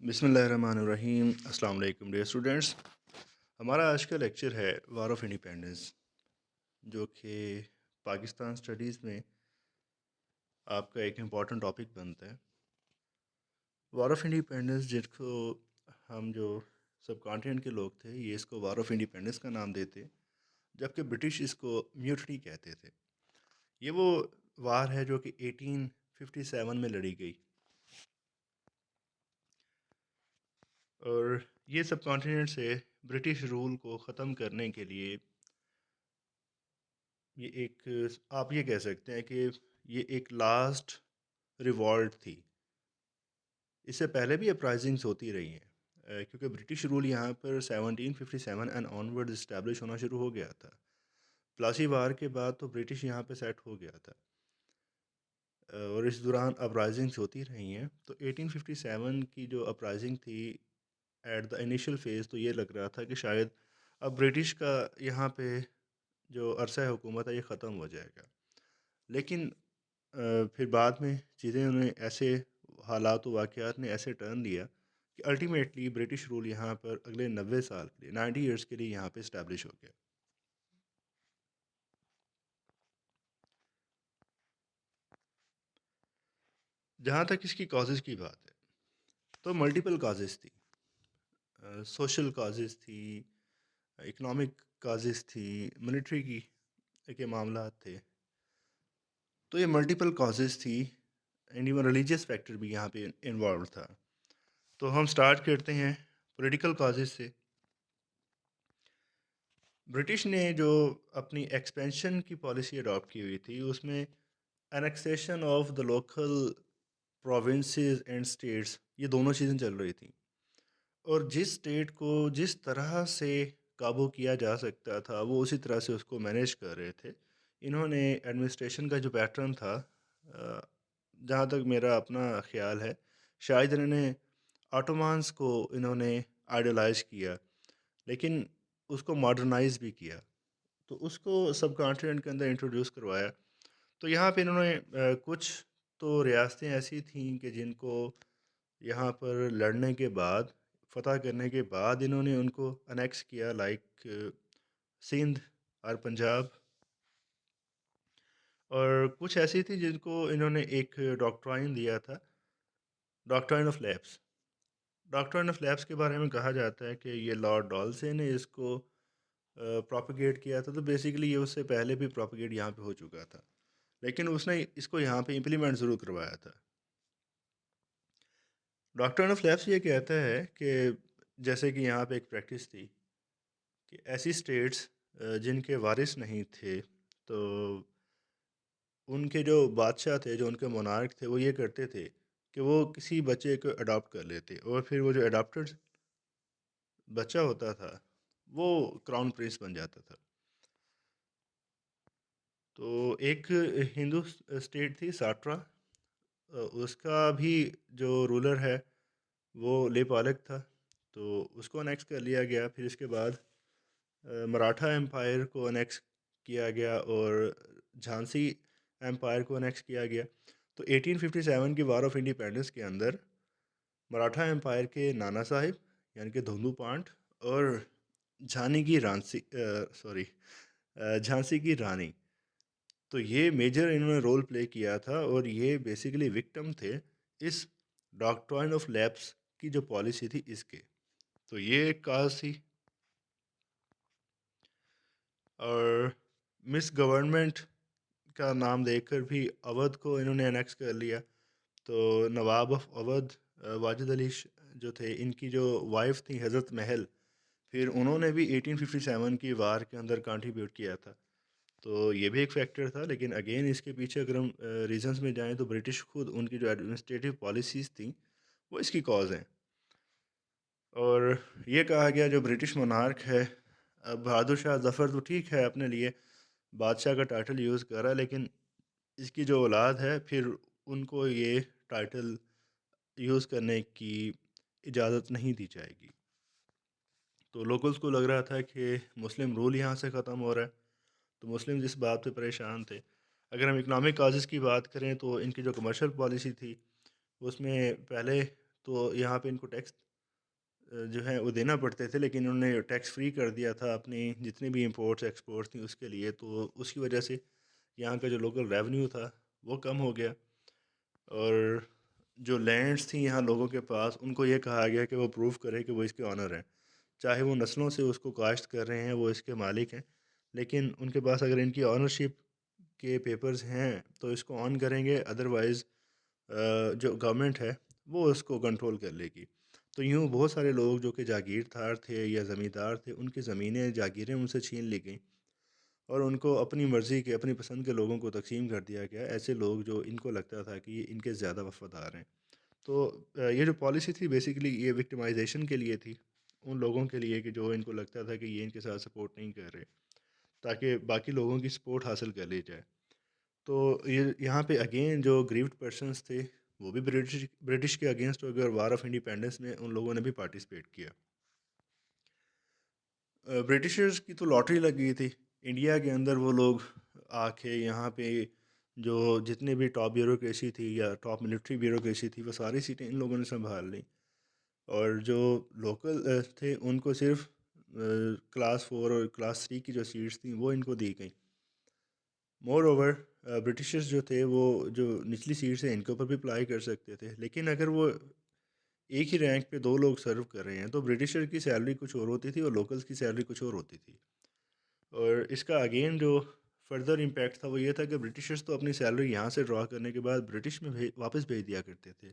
बिस्मिल्लाहिर्रहमानिर्रहीम। अस्सलाम वालेकुम डियर स्टूडेंट्स। हमारा आज का लेक्चर है वार ऑफ इंडिपेंडेंस, जो कि पाकिस्तान स्टडीज़ में आपका एक इम्पॉर्टेंट टॉपिक बनता है। वार ऑफ इंडिपेंडेंस, जिसको हम जो सब कॉन्टिनेंट के लोग थे, ये इसको वार ऑफ इंडिपेंडेंस का नाम देते, जबकि ब्रिटिश इसको म्यूटनी कहते थे। ये वो वार है जो कि 1857 में लड़ी गई, और ये सब कॉन्टिनेंट से ब्रिटिश रूल को ख़त्म करने के लिए ये एक, आप ये कह सकते हैं कि ये एक लास्ट रिवॉल्ट थी। इससे पहले भी अपराइजिंग्स होती रही हैं, क्योंकि ब्रिटिश रूल यहाँ पर 1757 एंड ऑनवर्ड इस्टेब्लिश होना शुरू हो गया था। प्लासी वार के बाद तो ब्रिटिश यहाँ पे सेट हो गया था, और इस दौरान अपराइजिंग्स होती रही हैं। तो 1857 की जो अपराइजिंग थी, एट द इनिशियल फेज़ तो ये लग रहा था कि शायद अब ब्रिटिश का यहाँ पे जो अरसा हुकूमत है ये ख़त्म हो जाएगा। लेकिन फिर बाद में चीज़ें उन्हें ऐसे, हालात व वाक़यात ने ऐसे टर्न लिया कि अल्टीमेटली ब्रिटिश रूल यहाँ पर अगले 90 साल के लिए, 90 ईयर्स के लिए यहाँ पे इस्टेब्लिश हो गया। जहाँ तक इसकी कॉजेज़ की बात है, तो मल्टीपल कॉजेज़ थी। सोशल कॉजेज़ थी, इकोनॉमिक कॉजेज़ थी, मिलिट्री की के मामलात थे। तो ये मल्टीपल कॉजेज़ थी, एंड इवन रिलीजियस फैक्टर भी यहाँ पे इन्वॉल्व था। तो हम स्टार्ट करते हैं पॉलिटिकल कॉजेज़ से। ब्रिटिश ने जो अपनी एक्सपेंशन की पॉलिसी अडॉप्ट की हुई थी, उसमें annexation of the local provinces and states, ये दोनों चीज़ें चल रही थी। और जिस स्टेट को जिस तरह से काबू किया जा सकता था, वो उसी तरह से उसको मैनेज कर रहे थे। इन्होंने एडमिनिस्ट्रेशन का जो पैटर्न था, जहाँ तक मेरा अपना ख़्याल है, शायद इन्होंने ऑटोमान्स को इन्होंने आइडलाइज़ किया, लेकिन उसको मॉडर्नाइज़ भी किया। तो उसको सब कॉन्टिनेंट के अंदर इंट्रोड्यूस करवाया। तो यहाँ पे इन्होंने कुछ तो रियासतें ऐसी थीं कि जिनको यहाँ पर लड़ने के बाद, फ़तह करने के बाद इन्होंने उनको अनेक्स किया, लाइक सिंध और पंजाब। और कुछ ऐसी थी जिनको इन्होंने एक डॉक्ट्राइन दिया था, doctrine of lapse. Doctrine of lapse के बारे में कहा जाता है कि ये लॉर्ड डॉल्से ने इसको प्रोपेगेट किया था। तो बेसिकली ये उससे पहले भी प्रोपेगेट यहाँ पे हो चुका था, लेकिन उसने इसको यहाँ पे इम्प्लीमेंट ज़रूर करवाया था। डॉक्ट्राइन ऑफ लैप्स ये कहता है कि जैसे कि यहाँ पे एक प्रैक्टिस थी कि ऐसी स्टेट्स जिनके वारिस नहीं थे, तो उनके जो बादशाह थे, जो उनके मोनार्क थे, वो ये करते थे कि वो किसी बच्चे को अडॉप्ट कर लेते, और फिर वो जो अडॉप्टेड बच्चा होता था, वो क्राउन प्रिंस बन जाता था। तो एक हिंदू स्टेट थी साट्रा, उसका भी जो रूलर है वो लेपालक था, तो उसको अनेक्स कर लिया गया। फिर इसके बाद मराठा एम्पायर को अनेक्स किया गया, और झांसी एम्पायर को अनेक्स किया गया। तो 1857 की वार ऑफ इंडिपेंडेंस के अंदर मराठा एम्पायर के नाना साहिब, यानी कि धोंदू पांट, और झांसी की झांसी की रानी, तो ये मेजर इन्होंने रोल प्ले किया था, और ये बेसिकली विक्टिम थे इस डॉक्ट्राइन ऑफ लैप्स की जो पॉलिसी थी इसके। तो ये एक काज थी। और मिस गवर्नमेंट का नाम देकर भी अवध को इन्होंने अनेक्स कर लिया। तो नवाब ऑफ अवध वाजिद अली जो थे, इनकी जो वाइफ थी हज़रत महल, फिर उन्होंने भी 1857 की वार के अंदर कंट्रीब्यूट किया था। तो ये भी एक फैक्टर था, लेकिन अगेन इसके पीछे अगर हम रीजंस में जाएं, तो ब्रिटिश खुद उनकी जो एडमिनिस्ट्रेटिव पॉलिसीज़ थी वो इसकी कॉज हैं। और ये कहा गया जो ब्रिटिश मोनार्क है, अब बहादुर शाह ज़फ़र तो ठीक है, अपने लिए बादशाह का टाइटल यूज़ कर रहा है, लेकिन इसकी जो औलाद है, फिर उनको ये टाइटल यूज़ करने की इजाज़त नहीं दी जाएगी। तो लोकल्स को लग रहा था कि मुस्लिम रूल यहाँ से ख़त्म हो रहा है, तो मुस्लिम इस बात पे परेशान थे। अगर हम इकनॉमिक काजेज़ की बात करें, तो इनकी जो कमर्शियल पॉलिसी थी, उसमें पहले तो यहाँ पे इनको टैक्स जो है वो देना पड़ते थे, लेकिन उन्होंने टैक्स फ्री कर दिया था अपनी जितनी भी इंपोर्ट्स एक्सपोर्ट्स थी उसके लिए। तो उसकी वजह से यहाँ का जो लोकल रेवेन्यू था वो कम हो गया। और जो लैंड्स थी यहाँ लोगों के पास, उनको ये कहा गया कि वो प्रूव करें कि वो इसके ऑनर हैं। चाहे वो नस्लों से उसको काश्त कर रहे हैं, वो इसके मालिक हैं, लेकिन उनके पास अगर इनकी ऑनरशिप के पेपर्स हैं तो इसको ऑन करेंगे, अदरवाइज़ जो गवर्नमेंट है वो उसको कंट्रोल कर लेगी। तो यूँ बहुत सारे लोग जो कि जागीरदार थे या ज़मींदार थे, उनकी ज़मीनें जागीरें उनसे छीन ली गई और उनको अपनी मर्ज़ी के, अपनी पसंद के लोगों को तकसीम कर दिया गया। ऐसे लोग जो इनको लगता था कि ये इनके ज़्यादा वफ़ादार हैं। तो ये जो पॉलिसी थी बेसिकली ये विक्टिमाइजेशन के लिए थी, उन लोगों के लिए कि जो इनको लगता था कि ये इनके साथ सपोर्ट नहीं कर रहे, ताकि बाकी लोगों की सपोर्ट हासिल कर ली जाए। तो ये यहाँ पे अगेन जो ग्रीव्ड पर्सन्स थे वो भी ब्रिटिश ब्रिटिश के अगेंस्ट अगर वार ऑफ इंडिपेंडेंस में उन लोगों ने भी पार्टिसिपेट किया। ब्रिटिशर्स की तो लॉटरी लग गई थी। इंडिया के अंदर वो लोग आके यहाँ पे जो जितने भी टॉप ब्यूरोक्रेसी थी या टॉप मिलिट्री ब्यूरोक्रेसी थी वो सारी सीटें इन लोगों ने संभाल ली। और जो लोकल थे उनको सिर्फ क्लास 4 और क्लास 3 की जो सीट्स थी वो इनको दी गई। मोर ओवर ब्रिटिशर्स जो थे वो जो निचली सीट्स हैं इनके ऊपर भी अप्लाई कर सकते थे, लेकिन अगर वो एक ही रैंक पे दो लोग सर्व कर रहे हैं तो ब्रिटिशर की सैलरी कुछ और होती थी और लोकल्स की सैलरी कुछ और होती थी। और इसका अगेन जो फर्दर इम्पैक्ट था वो ये था कि ब्रिटिशर्स तो अपनी सैलरी यहाँ से ड्रॉ करने के बाद ब्रिटिश में वापस भेज दिया करते थे।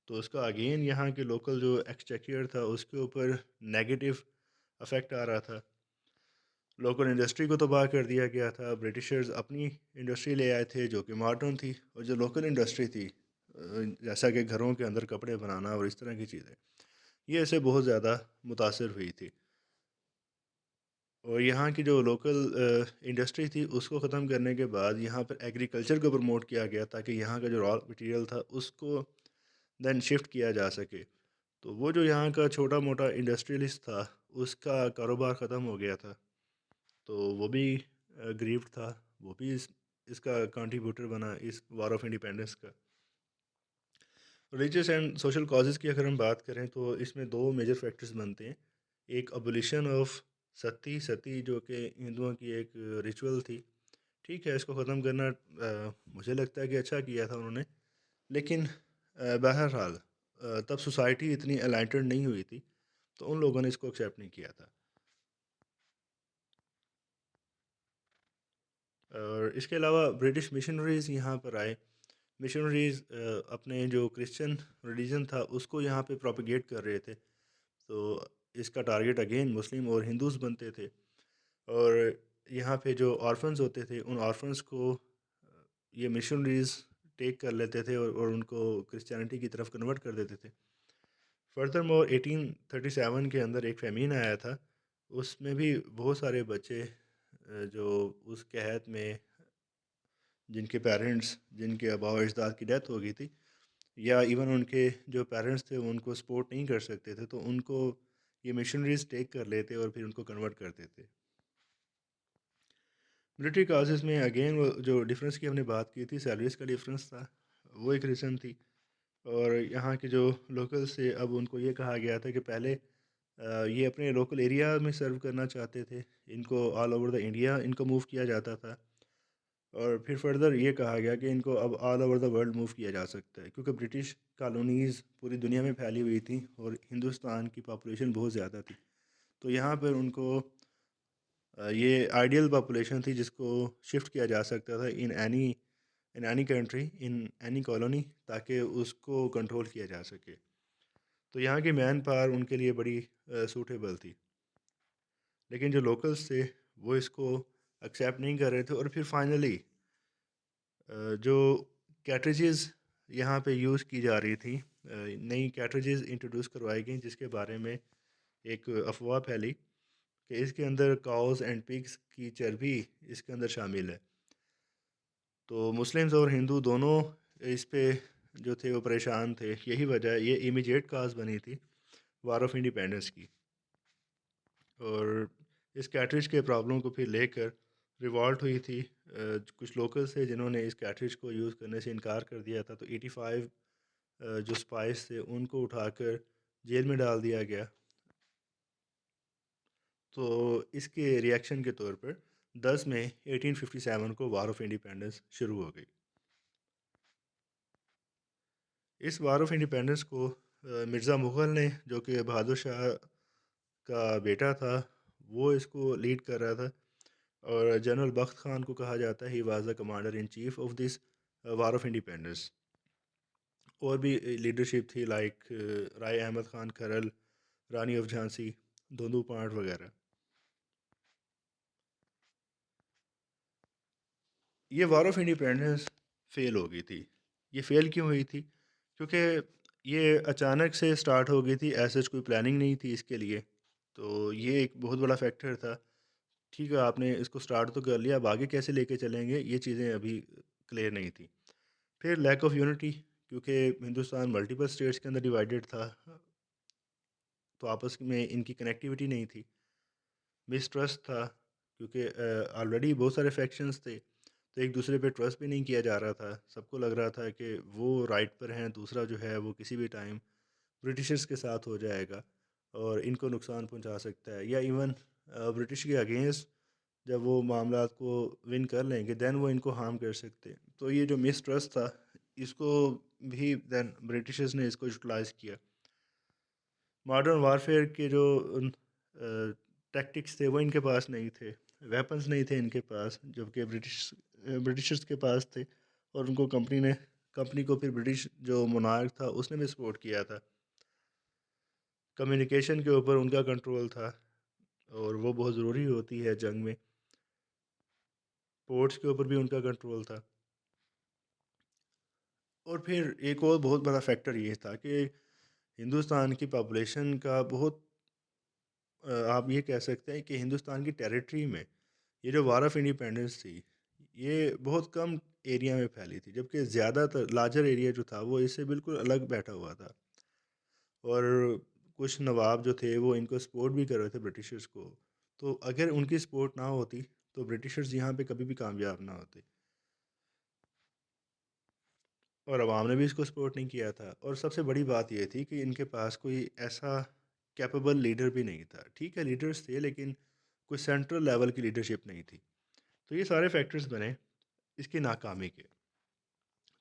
तो उसका अगेन यहाँ के लोकल जो एक्सचेकर था उसके ऊपर नेगेटिव अफेक्ट आ रहा था। लोकल इंडस्ट्री को तबाह कर दिया गया था। ब्रिटिशर्स अपनी इंडस्ट्री ले आए थे जो कि मॉडर्न थी, और जो लोकल इंडस्ट्री थी जैसा कि घरों के अंदर कपड़े बनाना और इस तरह की चीज़ें, ये इससे बहुत ज़्यादा मुतासर हुई थी। और यहाँ की जो लोकल इंडस्ट्री थी उसको ख़त्म करने के बाद यहाँ पर एग्रीकल्चर को प्रमोट किया गया ताकि यहाँ का जो रॉ मटेरियल था उसको देन शिफ्ट किया जा सके। तो वो जो यहाँ का छोटा मोटा इंडस्ट्रियलिस्ट था उसका कारोबार ख़त्म हो गया था। तो वो भी ग्रीव्ड था, वो भी इसका कंट्रीब्यूटर बना इस वार ऑफ इंडिपेंडेंस का। रिलीजियस एंड सोशल कॉजेज़ की अगर हम बात करें तो इसमें दो मेजर फैक्टर्स बनते हैं। एक अबोलिशन ऑफ सती, सती जो कि हिंदुओं की एक रिचुअल थी। ठीक है, इसको ख़त्म करना मुझे लगता है कि अच्छा किया था उन्होंने, लेकिन बहरहाल तब सोसाइटी इतनी एलाइटेड नहीं हुई थी, तो उन लोगों ने इसको एक्सेप्ट नहीं किया था। और इसके अलावा ब्रिटिश मिशनरीज़ यहाँ पर आए। मिशनरीज़ अपने जो क्रिश्चियन रिलीजन था उसको यहाँ पे प्रोपेगेट कर रहे थे। तो इसका टारगेट अगेन मुस्लिम और हिंदूज़ बनते थे। और यहाँ पे जो ऑर्फन्स होते थे उन ऑर्फन्स को ये मिशनरीज़ टेक कर लेते थे और उनको क्रिश्चियनिटी की तरफ कन्वर्ट कर देते थे। फर्दर मोर 1837 के अंदर एक फेमीन आया था, उसमें भी बहुत सारे बच्चे जो उस कहत में जिनके पेरेंट्स, जिनके आबा व अजदाद की डेथ हो गई थी, या इवन उनके जो पेरेंट्स थे वो उनको सपोर्ट नहीं कर सकते थे, तो उनको ये मिशनरीज टेक कर लेते और फिर उनको कन्वर्ट करते थे। मिलिट्री काजेज़ में अगेन वो जो डिफरेंस की हमने बात की थी, सैलरीज़ का डिफरेंस था, वो एक रीज़न थी। और यहाँ के जो लोकल्स थे अब उनको ये कहा गया था कि पहले ये अपने लोकल एरिया में सर्व करना चाहते थे, इनको ऑल ओवर द इंडिया इनको मूव किया जाता था। और फिर फर्दर ये कहा गया कि इनको अब all over the world move किया जा सकता है, क्योंकि ब्रिटिश कॉलोनीज़ पूरी दुनिया में फैली हुई थी और हिंदुस्तान की पॉपुलेशन बहुत ज़्यादा थी। तो यहाँ पर उनको ये आइडियल पॉपुलेशन थी जिसको शिफ्ट किया जा सकता था in any country, in any colony, ताकि उसको कंट्रोल किया जा सके। तो यहाँ की मैन पावर उनके लिए बड़ी सूटेबल थी, लेकिन जो लोकल्स थे वो इसको एक्सेप्ट नहीं कर रहे थे। और फिर फाइनली जो कैटरेजेस यहाँ पे यूज़ की जा रही थी, नई कैटरेजेस इंट्रोड्यूस करवाई गई जिसके बारे में एक अफवाह फैली कि इसके अंदर काउस एंड पिग्स की चर्बी इसके अंदर शामिल है। तो मुस्लिम्स और हिंदू दोनों इस पे जो थे वो परेशान थे। यही वजह, ये इमीडिएट काज बनी थी वार ऑफ इंडिपेंडेंस की। और इस कैटरिज के प्रॉब्लम को फिर लेकर रिवॉल्ट हुई थी। कुछ लोकल्स थे जिन्होंने इस कैटरिज को यूज़ करने से इनकार कर दिया था। तो 85 जो स्पाइस थे उनको उठाकर जेल में डाल दिया गया। तो इसके रिएक्शन के तौर पर 10 मई 1857 को वार ऑफ इंडिपेंडेंस शुरू हो गई। इस वार ऑफ इंडिपेंडेंस को मिर्ज़ा मुग़ल ने, जो कि बहादुर शाह का बेटा था, वो इसको लीड कर रहा था। और जनरल बख्त ख़ान को कहा जाता है he was the commander in chief of this war of independence. और भी लीडरशिप थी लाइक राय अहमद ख़ान खरल, रानी ऑफ झांसी, धोंदू पाठ वगैरह। ये वार ऑफ इंडिपेंडेंस फेल हो गई थी। ये फेल क्यों हुई थी? क्योंकि ये अचानक से स्टार्ट हो गई थी, ऐसे कोई प्लानिंग नहीं थी इसके लिए। तो ये एक बहुत बड़ा फैक्टर था। ठीक है, आपने इसको स्टार्ट तो कर लिया, अब आगे कैसे लेके चलेंगे ये चीज़ें अभी क्लियर नहीं थी। फिर लैक ऑफ यूनिटी, क्योंकि हिंदुस्तान मल्टीपल स्टेट्स के अंदर डिवाइडेड था, तो आपस में इनकी कनेक्टिविटी नहीं थी। मिसट्रस्ट था, क्योंकि ऑलरेडी बहुत सारे फैक्शंस थे, तो एक दूसरे पे ट्रस्ट भी नहीं किया जा रहा था। सबको लग रहा था कि वो राइट पर हैं, दूसरा जो है वो किसी भी टाइम ब्रिटिशर्स के साथ हो जाएगा और इनको नुकसान पहुंचा सकता है, या इवन ब्रिटिश के अगेंस्ट जब वो मामला को विन कर लेंगे दैन वो इनको हार्म कर सकते हैं। तो ये जो मिसट्रस्ट था, इसको भी दैन ब्रिटिशर्स ने इसको यूटिलाइज़ किया। मॉडर्न वारफेयर के जो टैक्टिक्स थे वो इनके पास नहीं थे, वेपन्स नहीं थे इनके पास, जबकि ब्रिटिशर्स के पास थे। और उनको कंपनी को फिर ब्रिटिश जो मोनार्क था उसने भी सपोर्ट किया था। कम्युनिकेशन के ऊपर उनका कंट्रोल था और वो बहुत ज़रूरी होती है जंग में। पोर्ट्स के ऊपर भी उनका कंट्रोल था। और फिर एक और बहुत बड़ा फैक्टर ये था कि हिंदुस्तान की पॉपुलेशन का बहुत आप ये कह सकते हैं कि हिंदुस्तान की टेरिटरी में ये जो वार ऑफ इंडिपेंडेंस थी, ये बहुत कम एरिया में फैली थी, जबकि ज़्यादातर लार्जर एरिया जो था वो इससे बिल्कुल अलग बैठा हुआ था। और कुछ नवाब जो थे वो इनको सपोर्ट भी कर रहे थे ब्रिटिशर्स को। तो अगर उनकी सपोर्ट ना होती तो ब्रिटिशर्स यहाँ पे कभी भी कामयाब ना होते, और अवाम ने भी इसको सपोर्ट नहीं किया था। और सबसे बड़ी बात यह थी कि इनके पास कोई ऐसा कैपेबल लीडर भी नहीं था। ठीक है, लीडर्स थे लेकिन कोई सेंट्रल लेवल की लीडरशिप नहीं थी। तो ये सारे फैक्टर्स बने इसकी नाकामी के।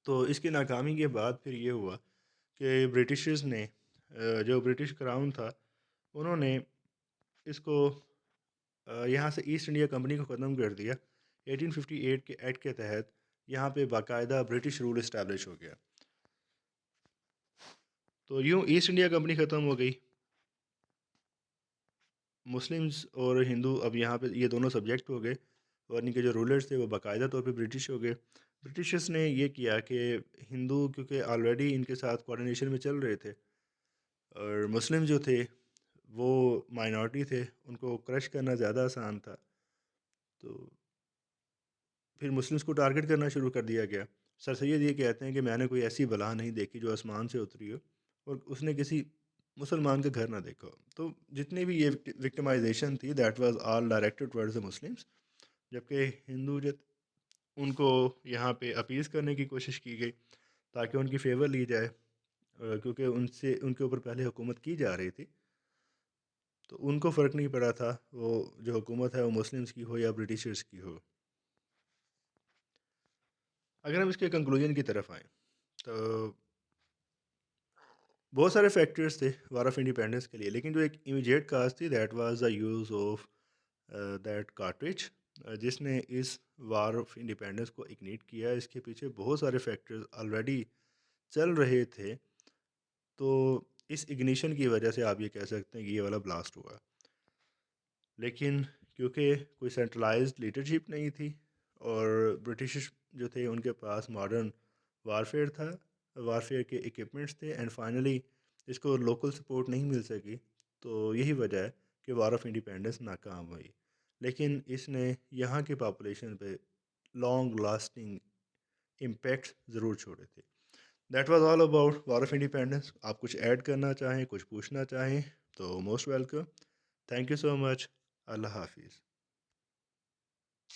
तो इसकी नाकामी के बाद फिर ये हुआ कि ब्रिटिशर्स ने जो ब्रिटिश क्राउन था उन्होंने इसको यहाँ से ईस्ट इंडिया कंपनी को ख़त्म कर दिया। 1858 के एक्ट के तहत यहाँ पे बाकायदा ब्रिटिश रूल इस्टेब्लिश हो गया। तो यूँ ईस्ट इंडिया कंपनी ख़त्म हो गई। मुस्लिम्स और हिंदू अब यहाँ पे ये दोनों सब्जेक्ट हो गए, और इनके जो रूलर्स थे वो बाकायदा तौर पे ब्रिटिश हो गए। ब्रिटिशर्स ने ये किया कि हिंदू क्योंकि ऑलरेडी इनके साथ कोऑर्डिनेशन में चल रहे थे, और मुस्लिम जो थे वो माइनॉरिटी थे, उनको क्रश करना ज़्यादा आसान था। तो फिर मुस्लिम्स को टारगेट करना शुरू कर दिया गया। सर सैयद ये कहते हैं कि मैंने कोई ऐसी बला नहीं देखी जो आसमान से उतरी हो और उसने किसी मुसलमान का घर ना देखा हो। तो जितनी भी ये विक्टिमाइजेशन थी that was all directed towards the Muslims, जबकि हिंदू जो उनको यहाँ पे अपीज़ करने की कोशिश की गई ताकि उनकी फेवर ली जाए, क्योंकि उनसे उनके ऊपर पहले हुकूमत की जा रही थी। तो उनको फ़र्क नहीं पड़ा था वो जो हुकूमत है वो मुस्लिम्स की हो या ब्रिटिशर्स की हो। अगर हम इसके कंक्लूजन की तरफ आएँ तो बहुत सारे फैक्टर्स थे वार ऑफ इंडिपेंडेंस के लिए, लेकिन जो एक इमीडिएट काज थी that was the use of that cartridge, जिसने इस वार ऑफ इंडिपेंडेंस को इग्नीट किया। इसके पीछे बहुत सारे फैक्टर्स ऑलरेडी चल रहे थे। तो इस इग्निशन की वजह से आप ये कह सकते हैं कि ये वाला ब्लास्ट हुआ। लेकिन क्योंकि कोई सेंट्रलाइज्ड लीडरशिप नहीं थी और ब्रिटिश जो थे उनके पास मॉडर्न वारफेयर था, वारफेयर के इक्विपमेंट्स थे, एंड फाइनली इसको लोकल सपोर्ट नहीं मिल सकी, तो यही वजह है कि वार ऑफ इंडिपेंडेंस नाकाम हुई। लेकिन इसने यहाँ की पॉपुलेशन पे लॉन्ग लास्टिंग इम्पैक्ट ज़रूर छोड़े थे। That was all about war of independence. आप कुछ ऐड करना चाहें, कुछ पूछना चाहें तो most welcome. Thank you so much. अल्लाह हाफिज़।